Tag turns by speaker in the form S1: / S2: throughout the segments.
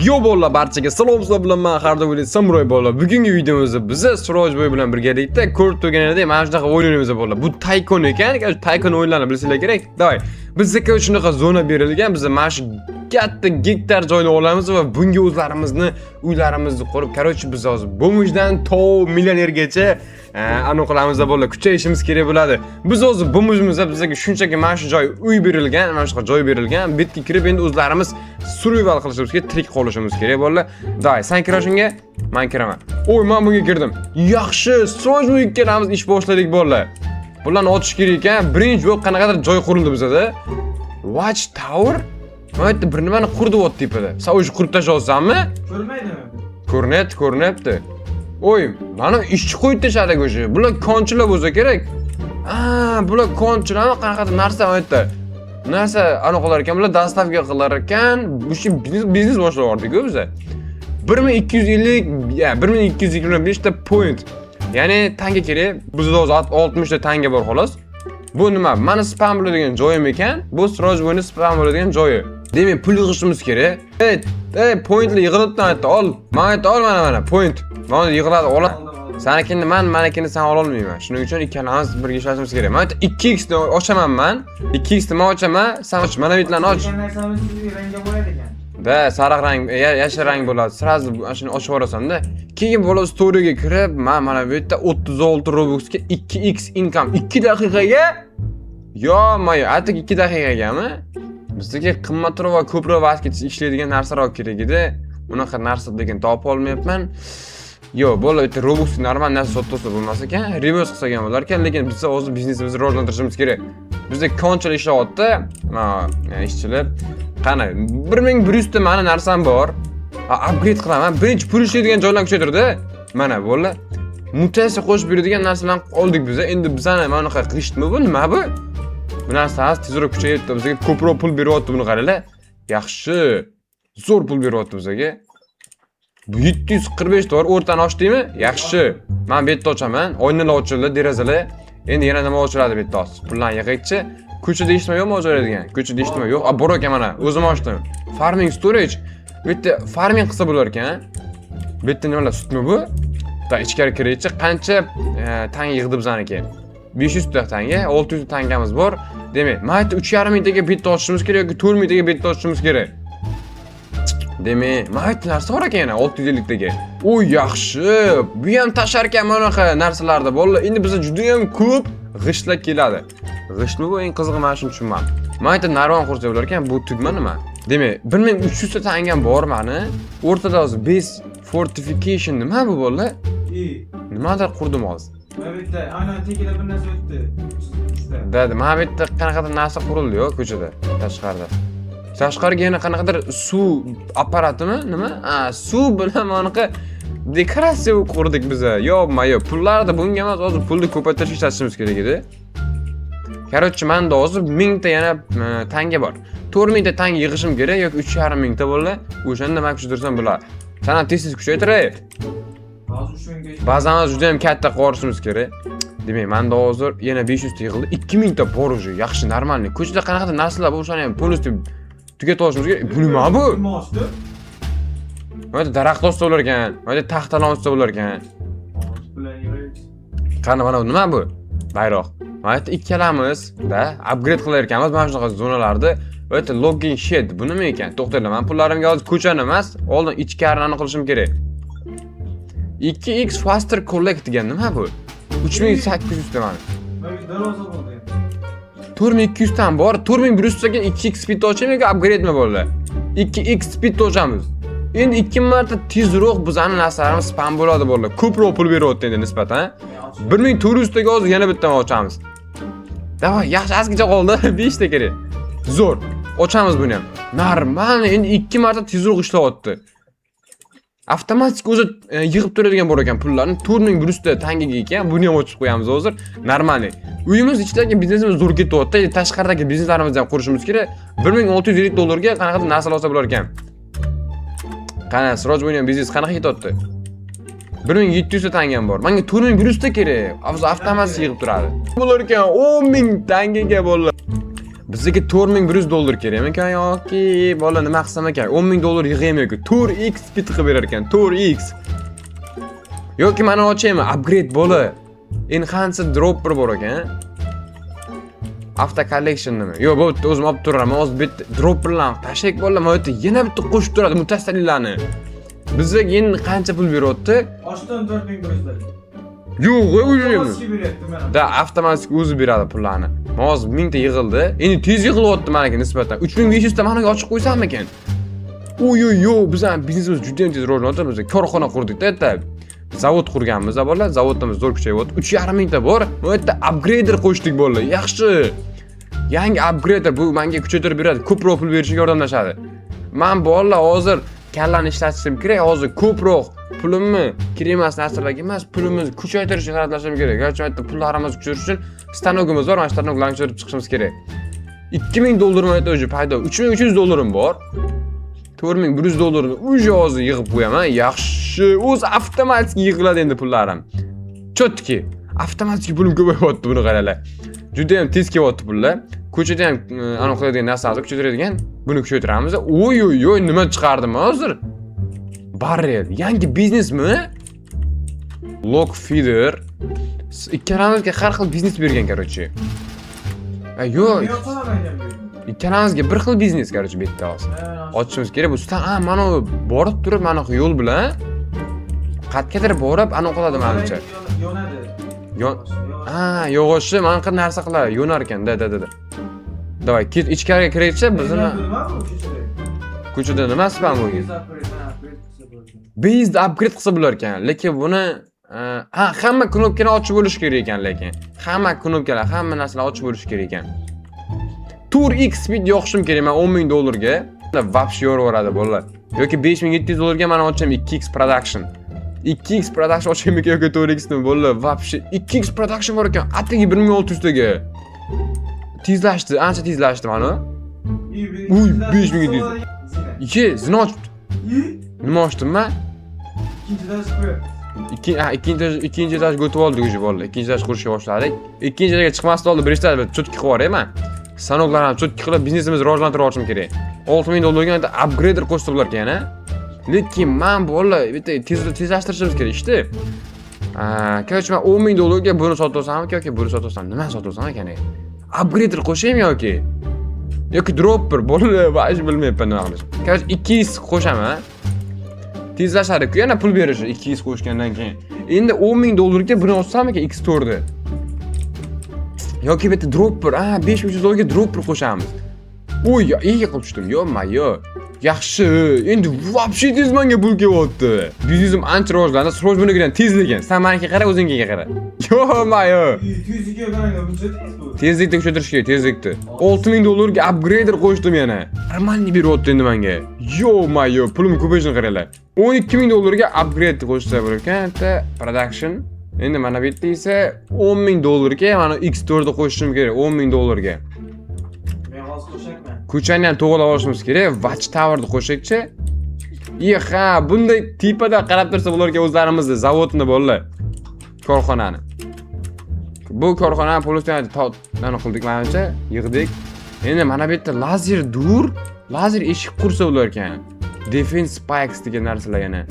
S1: Yo bolalar, barchaga salom sizlar bilan men Hardovoy Samuray bolalar. Bugungi videomizda biz Surojboy bilan birgalikda ko'rib turganingizda mana shunaqa o'yinimiz bolalar. Bu Tycoon ekan. Tycoon o'yinlarini bilsanglar kerak. Davay. Bizga shunaqa zona berilgan. Biz mana shu katta gektar joyni olamiz va bunga o'zlarimizni uylarimizni qurib, короче, biz hozir bomujdan to millionergacha aniqlamizda bolalar, kuchayishimiz kerak bo'ladi. Biz hozir bomujimizda bizga shunchaki mana shu joy uy berilgan, mana shu joy berilgan. Bu yerga kirib endi o'zlarimiz survival qilishimiz kerak, tirik qolishimiz kerak bolalar. Davay, sen kira shunga, men kiraman. O'y, men bunga kirdim. Yaxshi, Surojboy ikkalamiz ish boshladik bolalar. Bularni ochish kerak ekan. Birinchi bo'lib qanaqadir joy qurildi bizda. Watch Tower? Mana bir nimani qurdi ot tepada. Sen o'sha qurib tashlayapsanmi?
S2: Ko'rmaydimi?
S1: Ko'ryapti. O'y, mana ishchi qo'yib tashadi o'sha. Bular konchilar bo'lsa kerak. Bular konchilarmi qanaqadir narsa aytdi. Narsa aniqlar ekan, bular dastavka qilar ekan. Bu biznes boshlayordik-ku biz. 1225 ta point. Ya'ni tanga kerak. Bizda hozir 60 ta tanga bor xolos. Bu nima? Mana spam bo'ladigan joyim ekan. Bu Surojboyning spam bo'ladigan joyi. Demak, pul yig'ishimiz kerak. Pointli yig'ilibdi aytdi. Ol. Men aytdi, ol mana point. Mana yig'iladi, ol. Sanikini meniki sen ol olmayman. Shuning uchun ikkalamiz birga ishlashimiz kerak. Men aytdi 2x ni ochaman men. 2x ni men ochaman, sen och. Mana bitlarni och.
S2: Narsamiz rangga bo'ladi ekan.
S1: Da, sariq rang, yashil rang bo'ladi. Sразу shuni ochib yuborasan-da. Keyin bola storyga kirib, men mana bu yerda 36 Robuxga 2x income 2 daqiqaga. Yo-moy, atik 2 daqiqagami? Bizga qimmatroq va ko'proq vaqt ishlaydigan narsalar kerak edi. Unaqa narsa degan topib olmayapman. Yo, bola bitta Robux normal narsa sotsa bo'lmas ekan, reverse qilsak ham bo'lar ekan, lekin biz hozir biznesimizni rivojlantirishimiz kerak. Bizda konchilar ishlayapti, ishchilar. Qani, 1100 ta mana narsam bor. Upgrade qilaman. Birinchi pul ishlaydigan joylarni kuchaytirdi. Mana bo'la. Mutatsiya qo'shib beradigan narsalarni oldik biz. Endi bizani mana bunaqa qilishmi bu? Nima bu? Bu narsamiz tezroq kuchayibdi. Bizga ko'proq pul beryapti buni qaranglar. Yaxshi. Zo'r pul beryapti bizga. Bu 745 dollar o'rtani ochdingmi? Yaxshi. Men bu yerda ochaman. Oynalar ochildi, derazalar. Endi yana nima ochiladi bu yerda? Pullarni yig'aychi. Ko'chada eshitma yo'qmi o'chiradigan? Ko'chada eshitma yo'q. Bor ekan mana, o'zim ochdim. Farming storage. Bu yerda farming qilsa bo'lar ekan. Bu yerda nimalar sutmi bu? Da ichkari kiraychi qancha tanga yig'di bizaniki? 500 ta tanga, 600 ta tangamiz bor. Demak, mayda 3,5 mingtaga bet ochishimiz kerak yoki 4 mingtaga bet ochishimiz kerak. Demak, mayda narsa bor ekan yana 650 taga. O yaxshi. Bu ham tashar ekan mana bunaqa narsalarda bolalar. Endi bizga juda ham ko'p g'ishtlar keladi. G'ishtmi bu eng qizig'i men shuni tushunmadim. Mayda narvon qursa bo'lar ekan, bu tugma nima? Demak, 1300 ta tangam bor meni. O'rtada hozir base fortification nima bu bolalar? Nimadir qurdim hozir.
S2: Mana bu yerda ana tegida bir narsa o'tdi.
S1: Dadi, mana bu yerda qanaqadir narsa qurildi-yo ko'chada, tashqarida. Tashqariga yana qanaqadir suv apparatimi? Nima? Suv bilan manaqa dekoratsiya qurdik biz. Yo-moyo, pullarni bunga emas, hozir pulni ko'paytirish ishlatishimiz kerak edi. Короче, menda hozir 1000 ta yana tanga bor. 4000 ta tanga yig'ishim kerak yoki 3,5 ming ta bo'lsa, o'shanda men kuchaytirsam bo'ladi. Sen ham tez kuchaytiray.
S2: Hozir 3000 ga.
S1: Bazamiz juda ham katta qilishimiz kerak. Demak, menda hozir yana 500 ta yig'ildi. 2000 ta bor o'sha. Yaxshi, normalniy. Ko'chada qanaqadir narsalar bor, o'shani ham polностью tugatib olishimiz kerak. Bu nima bu?
S2: Nima ochdi?
S1: Mana daraxt olsa bo'lar ekan. Mana taxtalar olsa bo'lar ekan. Qani mana bu nima bu? Bayroq. Mana ikkalamiz da upgrade qilar ekanmiz mana shunaqa zonalarni. O'ta logging shed. Bu nima ekan? To'xtanglar, men pullarimga hozir ko'chani emas, oldin ichkarini qilishim kerak. 2x faster collect degan nima bu? 3800 ta mana.
S2: Mana bu darvoza bo'ldi.
S1: 4200 tan bor. 4100 taga 2x speed ochaymi yoki upgrade'mi bo'ldi? 2x speed ochamiz. Endi 2 marta tezroq bizani narsalarimiz spam bo'ladi bolalar. Ko'proq pul beryapti endi nisbatan. 1400 taga hozir yana bittadan ochamiz. Davay, yaxshi azgicha qoldi. 5 ta kerak. Zo'r. Ochamiz buni ham. Normal, endi 2 marta tezroq ishlayapti. Avtomatik o'zi yig'ib turadigan bor ekan pullarni. 4100 ta tangaga ekan. Buni ham ochib qo'yamiz hozir. Normalniy. Uyimiz ichidagi biznesimiz zo'r ketyapti. Tashqaridagi bizneslarimizni ham qurishimiz kerak. 1650 dollarga qanaqadir narsalar olsa bo'lar ekan. Qana, Surojboyning biznes qanaqa ketyapti? 1700 ta tangam bor. Menga 4100 ta kerak. Avtomatik yig'ib turadi. Bo'lar ekan 10 ming tangaga bolalar. Bizga $4100 kerak ekan yoki bola nima qilsam ekan? $10,000 yig'aymi yoki Tour X bit qilib berar ekan. Tour X. Yoki mana ochaymi? Upgrade bola. Enhance dropper bor ekan. After collection nima? Yo'q, bu yerda o'zim olib turaman. Hozir bitta dropperlarni tashak bola, mana yerda yana bitta qo'shib turadi mutasaddilarni. Bizga endi qancha pul beryapti?
S2: Ochdan 4100
S1: Yo'q, o'ylayman.
S2: Avtomatik beryapti mana.
S1: Da avtomatik o'zi beradi pullarni. Hozir 1000 ta yig'ildi. Endi tez yig'ilyapti menga nisbatan. 3500 ta managa ochib qo'ysam ekan. Yo'q, bizning biznesimiz juda ham tez rivojlanyapti. Biz korxona qurdik-da yerda. Zavod qurganmiz, bolalar. Zavodimiz zo'r kuchayyapti. 3,5 ta bor. Bu yerda upgrader qo'shdik bolalar. Yaxshi. Yangi upgrader bu menga kuchaytirib beradi. Ko'proq pul berishga yordamlashadi. Men bolalar hozir kallani ishlatishim kerak. Hozir ko'proq pulimni kerak emas narsalarga emas, pulimizni kuchaytirishga qaratlashim kerak. Yoki aytda pullarimizni kuchaytirish uchun stanogimiz bor, mana stanoklarni ko'chirib chiqishimiz kerak. $2000 mana o'zi paydo. $3300 bor. $4100 o'zi hozir yig'ib qo'yaman. Yaxshi. O'zi avtomatik yig'iladi endi pullarim. Chotki. Avtomatik pulim ko'payyapti, buni qaranglar. Juda ham tez kelyapti pullar. Ko'chada ham aniq qiladigan narsalarni kuchaytiradigan, buni kuchaytiramiz. Oy, nima chiqardim hozir? Barrel, yangi biznesmi? Lock feeder. Ikkalamizga har xil biznes bergan, короче. Yo'q. Ikkalamizga bir xil biznes, короче, bu yerda hozir. Ochishimiz kerak. Bu stan, mana borib turib, mana bu yo'l bilan qatqadir borib, aniq qiladi menimcha.
S2: Yonadi.
S1: Yog'ochni mana qanday narsa qiladi, yo'nar ekan, da. Davay, ichkariga kiraychi, bizni ko'chada nima spam bo'lgan? Bizda upgrade qilsa bo'lar ekan, lekin buni hamma knopkani ochib bo'lish kerak ekan, lekin hamma knopkalar, hamma narsalar ochib bo'lish kerak ekan. Tour X speed yoqishim kerak men $10,000 ga. Вообще yo'raveradi bolalar. Yoki $5700 ga men ocham 2X production. 2X production ochaymi yoki Tour X nima bolalar? Вообще 2X production bor ekan, atigi 1600 ga. Tezlashdi, ancha tezlashdi mana. Uy, 5700. Zina ochibdi. Nima ochdim men? Ikkinchi etaj o'tib oldik o'sha bolalar. Ikkinchi etaj qurishga boshladik. Ikkinchi etaga chiqmasdan oldin birinchi etajda chotki qilib yuboray men. Sanoklarni ham chotki qilib biznesimizni rivojlantirib olishim kerak. $6000 ga upgrader qo'shib bo'lar ekan, lekin men bolalar bitta tezlashtirishimiz kerak ishni. Короче, men $10,000 ga buni sotib olsam yoki buni sotib olsam, nima sotib olsam ekan? Upgrader qo'shaymi yoki dropper bolalar, hech bilmayapman nima qilish. Короче, 2x qo'shaman. Tezlashadi-ku, yana pul berish 2x qo'shgandan keyin. Endi $10,000 ga buni olsam ekan X4'ni. Yoki bitta dropper, $5300 ga dropper qo'shamiz. Oy, iyi qilib tushdim. Yo'q. Yaxshi. Endi вообще tez menga pul kelyapti. Biznesim ancha rivojlandi. Sroj bunikidan tezligin. Sen menga qara, o'zingga qara. Yo'q.
S2: Tezlikka qarang, buncha tez bu.
S1: Tezlikni kuchaytirish kerak, tezlikni. $6000 ga upgrader qo'shdim yana. Normalniy beryapti endi menga. Yo'q, pulim ko'payishini qaranglar. $12,000 ga upgrade qo'shsa bo'lar ekan, production. Endi mana bu yerda esa $10,000 ga mana X4'ni qo'shishim kerak, $10,000 ga.
S2: Men hozir qo'shakman.
S1: Ko'chani ham to'g'rilab olishimiz kerak. Watchtower'ni qo'shakchi. Bunday tipada qarab tursa bo'larga o'zlarimizni zavodni bolalar. Korxonani. Bu korxonani polisiyadan qildik menimcha, yig'dik. Endi mana bu yerda lazer eshik qursa bo'lar ekan. Defense spikes degan narsalar yana.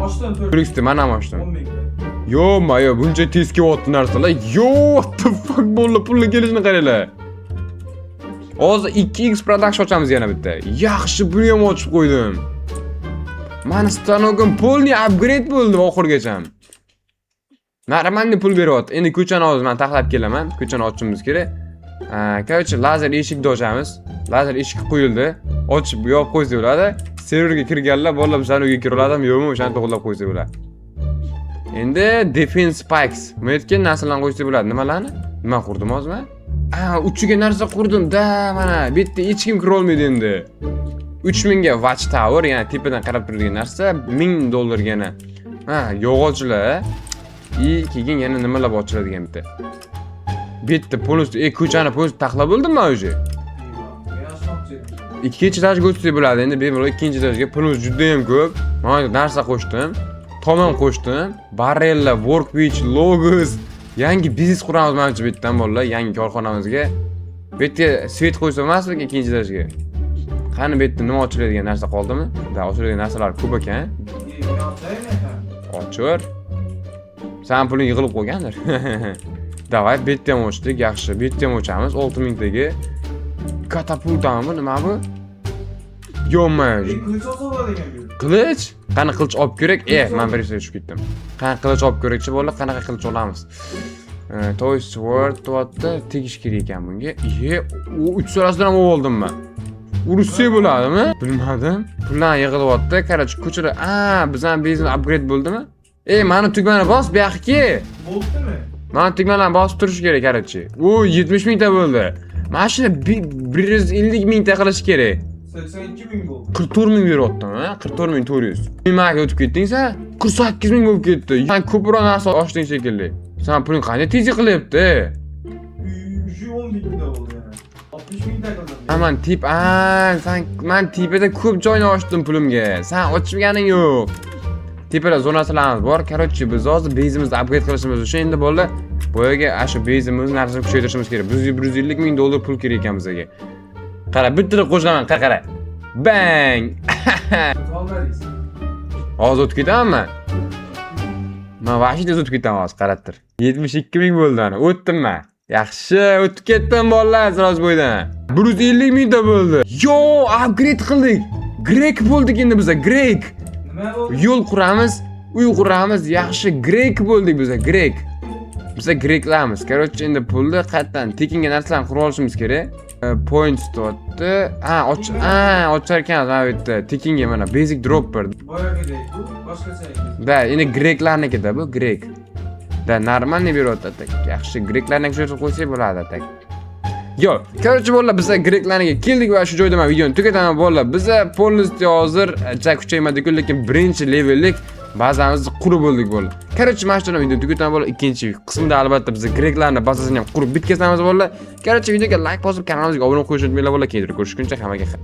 S2: Ochdim
S1: 4x mana ham ochdim.
S2: 10,000.
S1: Yo'q, buncha tez kelyapti narsalar. What the fuck bolalar, pulni kelishini qaranglar. Hozir 2x production ochamiz yana bitta. Yaxshi, buni ham ochib qo'ydim. Mani stanogim polni upgrade bo'ldi oxirgacha. Normalniy pul beryapti. Endi ko'chani hozir men taxlab kelaman. Ko'chani ochishimiz kerak. Короче, lazer eshikni ochamiz. Lazer eshik qo'yildi. Ochib yopib qo'ysa bo'ladi. Serverga kirganlar bolalar bizani uyga kira oladimi, yo'qmi, o'shani to'g'rilab qo'ysa bo'ladi. Endi defense spikes. Bu yerga narsalarni qo'ysa bo'ladi. Nimalarni? Nima qurdim hozir men? Uchiga narsa qurdim-da, mana bu yerda hech kim kira olmaydi endi. 3000 ga watchtower, ya'ni tepadan qarab turadigan narsa, $1000 ga yana. Yog'ochlar. Keyin yana nimalar ochiladigan bitta. Bitta polisi, ko'chani polisi taxlab bo'ldimmi o'zi? Ikkinchi etajga o'tsa bo'ladi. Endi bemalol ikkinchi etajga pulimiz juda ham ko'p. Mana narsa qo'shdim. Tomon qo'shdim. Barrellar, workbench, logos. Yangi biznes quramiz menimcha bu yerdan bolalar, yangi korxonamizga. Bu yerga svet qo'ysa emasmi ikkinchi etajga? Qani bu yerda nima ochiladigan narsa qoldimi? Da ochiladigan narsalar ko'p ekan. Ochur. Sen puling yig'ilib qolgandir. Davay, bu yerda ham ochdik, yaxshi. Bu yerda ham ochamiz 6000 tagi. Katapultami, nima bu? Yo'qmi?
S2: Kılıç olsa bo'ladi ekan bu.
S1: Qilich? Qani qilich olib kerak? Men bir tushib ketdim. Qani qilich olib kerakchi bo'ldi, qanaqa qilich olamiz? Toy Sword deyapti, tegish kerak ekan bunga. U 3 so'rasidan ham oldim men. Urishsa bo'ladimi? Bilmadim. Pullar yig'ilyapti. Qarachi ko'chada, bizning biznes upgrade bo'ldimi? Mani tugmani bos, bu yoqqa.
S2: Bo'ldimi?
S1: Mani tugmalarni bosib turish kerak, qarachi. U 70 mingta bo'ldi. Mana shuni 150 mingta qilish kerak.
S2: 82 ming bo'ldi.
S1: 44 ming beryaptim, 44400. Nimaga o'tib ketding sen? 48 ming bo'lib ketdi. Sen ko'proq narsa ochding shekilli. Sen puling qanday tez qilyapti?
S2: 10 mingta bo'ldi yana. 60 mingta qildim.
S1: Men tepada ko'p joyni ochdim pulimga. Sen ochmaganing yo'q. Tepada zonalarimiz bor. Короче, biz hozir bezimizni upgrade qilishimiz uchun endi bo'ldi. Boyaga shu bezimizni narsani kuchaytirishimiz kerak. 150 ming dollar pul kerak ekan bizga. Qara, bitta qo'shaman, qara. Bang!
S2: Olmadingiz.
S1: Hozir o'tib ketamanmi? Men vaqtida o'tib ketaman hozir, qarab tur. 72 ming bo'ldi ana. O'tdim men. Yaxshi, o'tib ketdim bolalar, ziroz bo'ydan. 150 mingta bo'ldi. Yo, upgrade qildik. Grek bo'ldik endi biz, Grek.
S2: Nima bo'ldi?
S1: Yo'l quramiz, uy quramiz, yaxshi Grek bo'ldik biz, Grek. Biz Greklarmiz. Короче, endi pulni qayerdan tekinga narsalarni qurib olishimiz kerak. Points deyapti. Ochar ekan mana bu yerda. Tekinga mana basic dropper.
S2: Boyagidek bu boshqacha ekan.
S1: Da, endi Greklarnikida bu, Grek. Da, normalniy beryapti tak. Yaxshi Greklarni ko'rsatib qo'ysak bo'ladi tak. Yo, короче bolalar, biz Greklarga keldik va shu joyda men videoni tugataman bolalar. Biz polностью hozir kuchaymadik, lekin birinchi levellik bazamizni qurib bo'ldik bolalar. Короче, mana shu videoni tugataman bolalar. Ikkinchi qismida albatta biz Greklarning bazasini ham qurib bitkazamiz bolalar. Короче, videoga like bosib, kanalimizga obuna bo'lib qo'yishni unutmanglar bolalar. Keyin ko'rishguncha hammaga